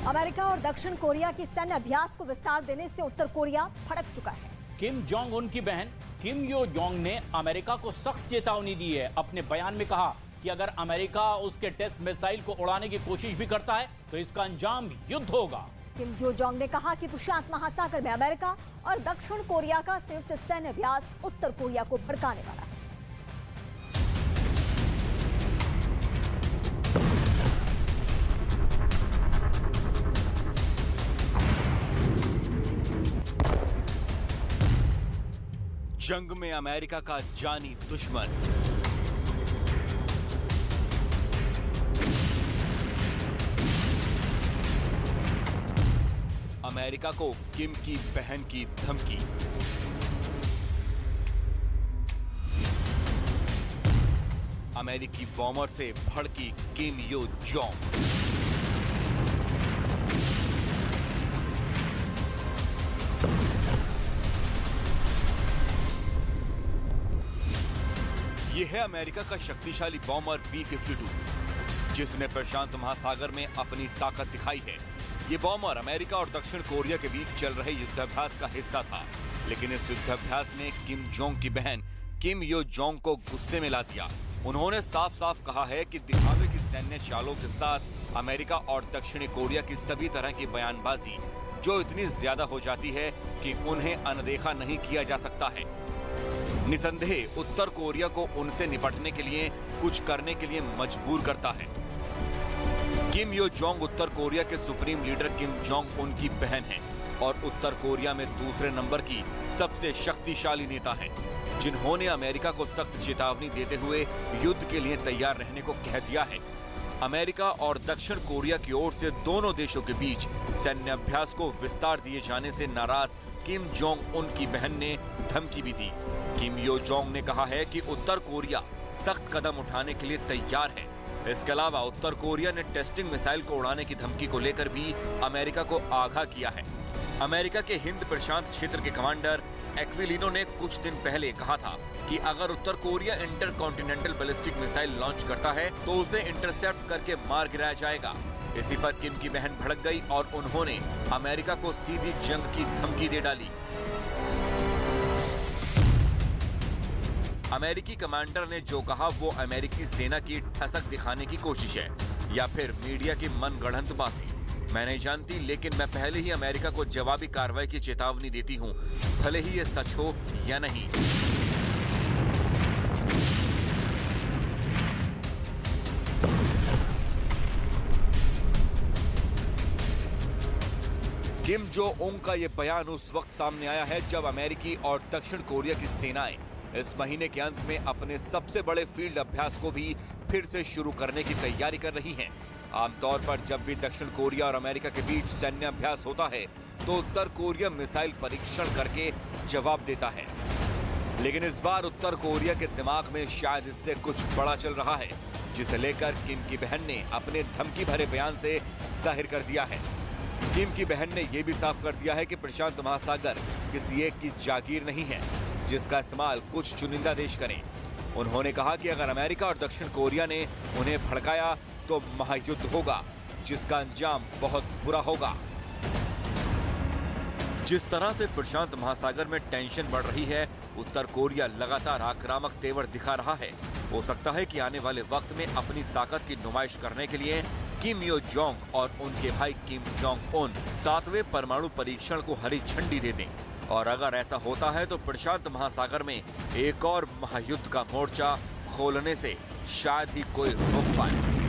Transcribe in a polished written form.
America और दक्षिण Korea की सैन्य अभ्यास को विस्तार देने से उत्तर कोरिया भड़क चुका है। किम जोंग उन की बहन किम यो जोंग ने अमेरिका को सख्त चेतावनी दी है। अपने बयान में कहा कि अगर अमेरिका उसके टेस्ट मिसाइल को उड़ाने की कोशिश भी करता है तो इसका अंजाम युद्ध होगा। किम यो जोंग ने कहा कि प्रशांत महासागर में अमेरिका और दक्षिण कोरिया का संयुक्त सैन्य अभ्यास उत्तर कोरिया को भड़काने वाला है। जंग में अमेरिका का जानी दुश्मन अमेरिका को किम की बहन की धमकी। अमेरिकी बॉम्बर से भड़की किम यो जोंग। यह है अमेरिका का शक्तिशाली बॉम्बर B-52, जिसने प्रशांत महासागर में अपनी ताकत दिखाई है। ये बॉम्बर अमेरिका और दक्षिण कोरिया के बीच चल रहे युद्धाभ्यास का हिस्सा था, लेकिन इस युद्धाभ्यास ने किम जोंग की बहन किम यो जोंग को गुस्से में ला दिया। उन्होंने साफ साफ कहा है कि दिखावे की सैन्य चालों के साथ अमेरिका और दक्षिणी कोरिया की सभी तरह की बयानबाजी जो इतनी ज्यादा हो जाती है कि उन्हें अनदेखा नहीं किया जा सकता है। निसंदेह उत्तर कोरिया को उनसे निपटने के लिए कुछ करने के लिए मजबूर करता है। किम यो जोंग उत्तर कोरिया के supreme leader Kim Jong Un की बहन है और उत्तर कोरिया में दूसरे नंबर की सबसे शक्तिशाली नेता है, जिन्होंने अमेरिका को सख्त चेतावनी देते हुए युद्ध के लिए तैयार रहने को कह दिया है। अमेरिका और दक्षिण कोरिया की ओर से दोनों देशों के बीच सैन्य अभ्यास को विस्तार दिए जाने से नाराज किम जोंग उन की बहन ने धमकी भी दी। किम यो जोंग ने कहा है कि उत्तर कोरिया सख्त कदम उठाने के लिए तैयार है। इसके अलावा उत्तर कोरिया ने टेस्टिंग मिसाइल को उड़ाने की धमकी को लेकर भी अमेरिका को आगाह किया है। अमेरिका के हिंद प्रशांत क्षेत्र के कमांडर एक्विलिनो ने कुछ दिन पहले कहा था कि अगर उत्तर Korea intercontinental ballistic missile launch करता है तो उसे इंटरसेप्ट करके मार गिराया जाएगा। इसी पर किम की बहन भड़क गई और उन्होंने अमेरिका को सीधी जंग की धमकी दे डाली। अमेरिकी कमांडर ने जो कहा वो अमेरिकी सेना की ठसक दिखाने की कोशिश है या फिर मीडिया की मनगढ़ंत बातें, मैं नहीं जानती, लेकिन मैं पहले ही अमेरिका को जवाबी कार्रवाई की चेतावनी देती हूं, भले ही ये सच हो या नहीं। किम जो उंग का ये बयान उस वक्त सामने आया है जब अमेरिकी और दक्षिण कोरिया की सेनाएं इस महीने के अंत में अपने सबसे बड़े फील्ड अभ्यास को भी फिर से शुरू करने की तैयारी कर रही हैं। आमतौर पर जब भी दक्षिण कोरिया और अमेरिका के बीच सैन्य अभ्यास होता है तो उत्तर कोरिया मिसाइल परीक्षण करके जवाब देता है, लेकिन इस बार उत्तर कोरिया के दिमाग में शायद इससे कुछ बड़ा चल रहा है, जिसे लेकर किम की बहन ने अपने धमकी भरे बयान से जाहिर कर दिया है। किम की बहन ने यह भी साफ कर दिया है कि प्रशांत महासागर किसी एक की जागीर नहीं है जिसका इस्तेमाल कुछ चुनिंदा देश करें। उन्होंने कहा कि अगर अमेरिका और दक्षिण कोरिया ने उन्हें भड़काया तो महायुद्ध होगा, जिसका अंजाम बहुत बुरा होगा। जिस तरह से प्रशांत महासागर में टेंशन बढ़ रही है, उत्तर कोरिया लगातार आक्रामक तेवर दिखा रहा है। हो सकता है कि आने वाले वक्त में अपनी ताकत की नुमाइश करने के लिए किम यो जोंग और उनके भाई किम जोंग उन 7वें परमाणु परीक्षण को हरी झंडी दे दें, और अगर ऐसा होता है तो प्रशांत महासागर में एक और महायुद्ध का मोर्चा खोलने से शायद ही कोई रोक पाए।